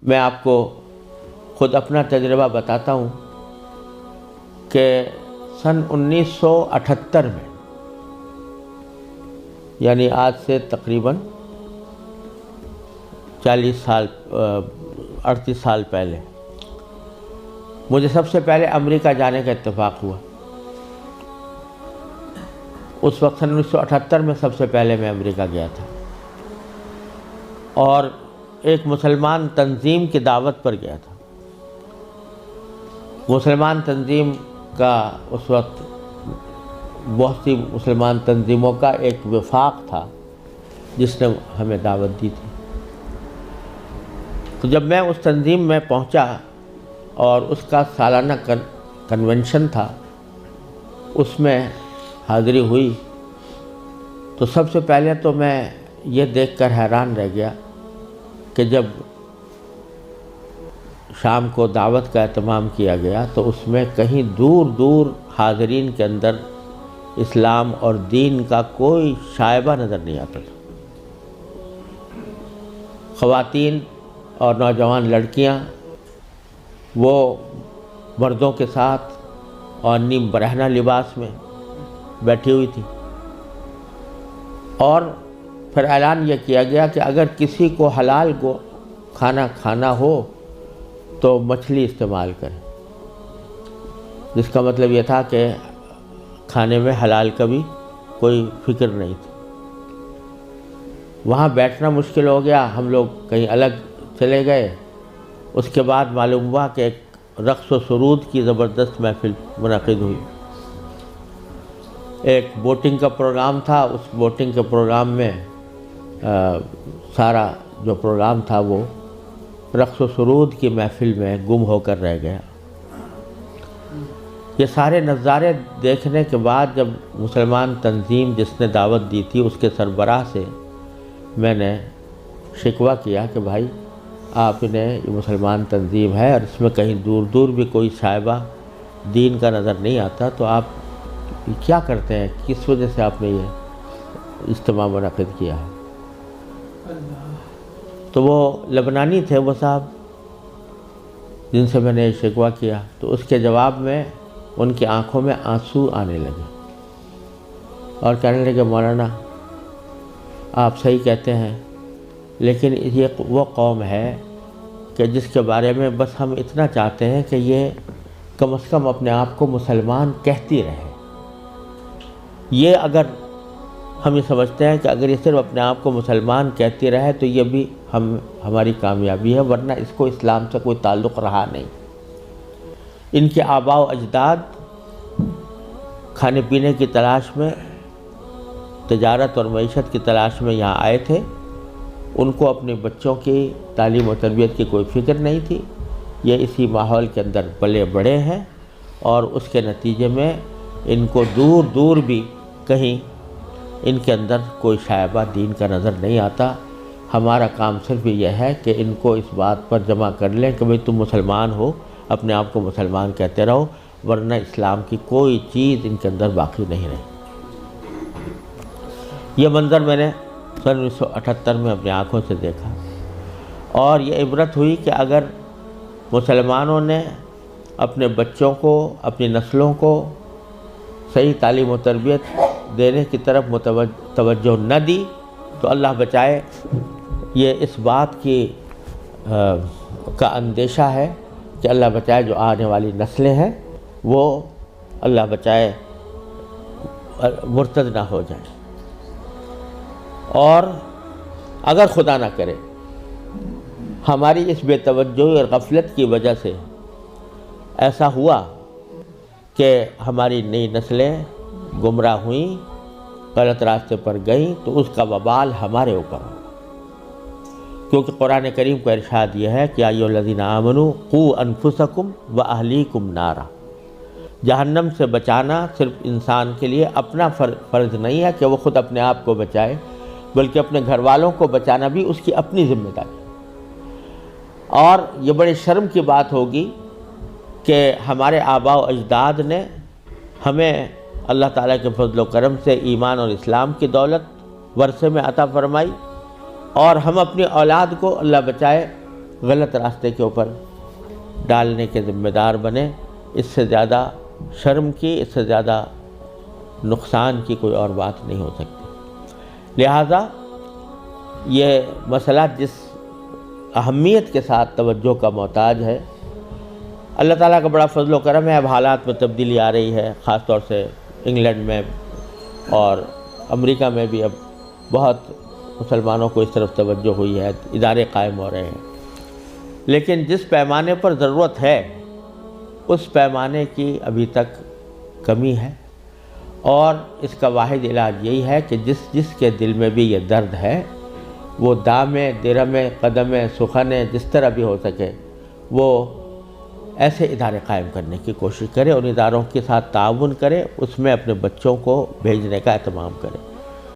میں آپ کو خود اپنا تجربہ بتاتا ہوں کہ سن 1978 میں، یعنی آج سے تقریباً 38 سال پہلے مجھے سب سے پہلے امریکہ جانے کا اتفاق ہوا۔ اس وقت سن 1978 میں سب سے پہلے میں امریکہ گیا تھا، اور ایک مسلمان تنظیم کی دعوت پر گیا تھا۔ مسلمان تنظیم کا اس وقت بہت سی مسلمان تنظیموں کا ایک وفاق تھا جس نے ہمیں دعوت دی تھی۔ تو جب میں اس تنظیم میں پہنچا اور اس کا سالانہ کنونشن تھا، اس میں حاضری ہوئی، تو سب سے پہلے تو میں یہ دیکھ کر حیران رہ گیا کہ جب شام کو دعوت کا اہتمام کیا گیا تو اس میں کہیں دور دور حاضرین کے اندر اسلام اور دین کا کوئی شائبہ نظر نہیں آتا تھا۔ خواتین اور نوجوان لڑکیاں وہ مردوں کے ساتھ اور نیم برہنہ لباس میں بیٹھی ہوئی تھی، اور پھر اعلان یہ کیا گیا کہ اگر کسی کو حلال کو کھانا کھانا ہو تو مچھلی استعمال کریں، جس کا مطلب یہ تھا کہ کھانے میں حلال کا بھی کوئی فکر نہیں تھی۔ وہاں بیٹھنا مشکل ہو گیا، ہم لوگ کہیں الگ چلے گئے۔ اس کے بعد معلوم ہوا کہ ایک رقص و سرود کی زبردست محفل منعقد ہوئی۔ ایک بوٹنگ کا پروگرام تھا، اس بوٹنگ کے پروگرام میں سارا جو پروگرام تھا وہ رقص و سرود کی محفل میں گم ہو کر رہ گیا۔ یہ سارے نظارے دیکھنے کے بعد جب مسلمان تنظیم جس نے دعوت دی تھی اس کے سربراہ سے میں نے شکوہ کیا کہ بھائی آپ نے یہ مسلمان تنظیم ہے اور اس میں کہیں دور دور بھی کوئی شائبہ دین کا نظر نہیں آتا، تو آپ کیا کرتے ہیں، کس وجہ سے آپ نے یہ اجتماع منعقد کیا ہے؟ تو وہ لبنانی تھے وہ صاحب جن سے میں نے شکوہ کیا، تو اس کے جواب میں ان کی آنکھوں میں آنسو آنے لگے اور کہنے لگے مولانا آپ صحیح کہتے ہیں، لیکن یہ وہ قوم ہے کہ جس کے بارے میں بس ہم اتنا چاہتے ہیں کہ یہ کم از کم اپنے آپ کو مسلمان کہتی رہے۔ یہ اگر ہم یہ سمجھتے ہیں کہ اگر یہ صرف اپنے آپ کو مسلمان کہتی رہے تو یہ بھی ہماری کامیابی ہے، ورنہ اس کو اسلام سے کوئی تعلق رہا نہیں۔ ان کے آباء و اجداد کھانے پینے کی تلاش میں، تجارت اور معیشت کی تلاش میں یہاں آئے تھے، ان کو اپنے بچوں کی تعلیم و تربیت کی کوئی فکر نہیں تھی۔ یہ اسی ماحول کے اندر پلے بڑے ہیں، اور اس کے نتیجے میں ان کو دور دور بھی کہیں ان کے اندر کوئی شائبہ دین کا نظر نہیں آتا۔ ہمارا کام صرف یہ ہے کہ ان کو اس بات پر جمع کر لیں کہ بھئی تم مسلمان ہو، اپنے آپ کو مسلمان کہتے رہو، ورنہ اسلام کی کوئی چیز ان کے اندر باقی نہیں رہی۔ یہ منظر میں نے سن 1978 میں اپنی آنکھوں سے دیکھا، اور یہ عبرت ہوئی کہ اگر مسلمانوں نے اپنے بچوں کو، اپنی نسلوں کو صحیح تعلیم و تربیت دینے کی طرف توجہ نہ دی تو اللہ بچائے یہ اس بات کی کا اندیشہ ہے کہ اللہ بچائے جو آنے والی نسلیں ہیں وہ اللہ بچائے مرتد نہ ہو جائیں، اور اگر خدا نہ کرے ہماری اس بے توجہی اور غفلت کی وجہ سے ایسا ہوا کہ ہماری نئی نسلیں گمراہ ہوئیں، غلط راستے پر گئیں، تو اس کا وبال ہمارے اوپر ہو، کیونکہ قرآن کریم کا ارشاد یہ ہے کہ یا ایھا الذین آمنوا قوا انفسکم واہلیکم نارا۔ جہنم سے بچانا صرف انسان کے لیے اپنا فرض نہیں ہے کہ وہ خود اپنے آپ کو بچائے، بلکہ اپنے گھر والوں کو بچانا بھی اس کی اپنی ذمہ داری۔ اور یہ بڑے شرم کی بات ہوگی کہ ہمارے آباء و اجداد نے ہمیں اللہ تعالیٰ کے فضل و کرم سے ایمان اور اسلام کی دولت ورثے میں عطا فرمائی، اور ہم اپنی اولاد کو اللہ بچائے غلط راستے کے اوپر ڈالنے کے ذمہ دار بنے۔ اس سے زیادہ شرم کی، اس سے زیادہ نقصان کی کوئی اور بات نہیں ہو سکتی۔ لہٰذا یہ مسئلہ جس اہمیت کے ساتھ توجہ کا محتاج ہے، اللہ تعالیٰ کا بڑا فضل و کرم ہے، اب حالات میں تبدیلی آ رہی ہے، خاص طور سے انگلینڈ میں اور امریکہ میں بھی اب بہت مسلمانوں کو اس طرف توجہ ہوئی ہے، ادارے قائم ہو رہے ہیں، لیکن جس پیمانے پر ضرورت ہے اس پیمانے کی ابھی تک کمی ہے، اور اس کا واحد علاج یہی ہے کہ جس کے دل میں بھی یہ درد ہے وہ دامے، درہمے، قدمے، سخنے، جس طرح بھی ہو سکے وہ ایسے ادارے قائم کرنے کی کوشش کرے، ان اداروں کے ساتھ تعاون کرے، اس میں اپنے بچوں کو بھیجنے کا اہتمام کرے۔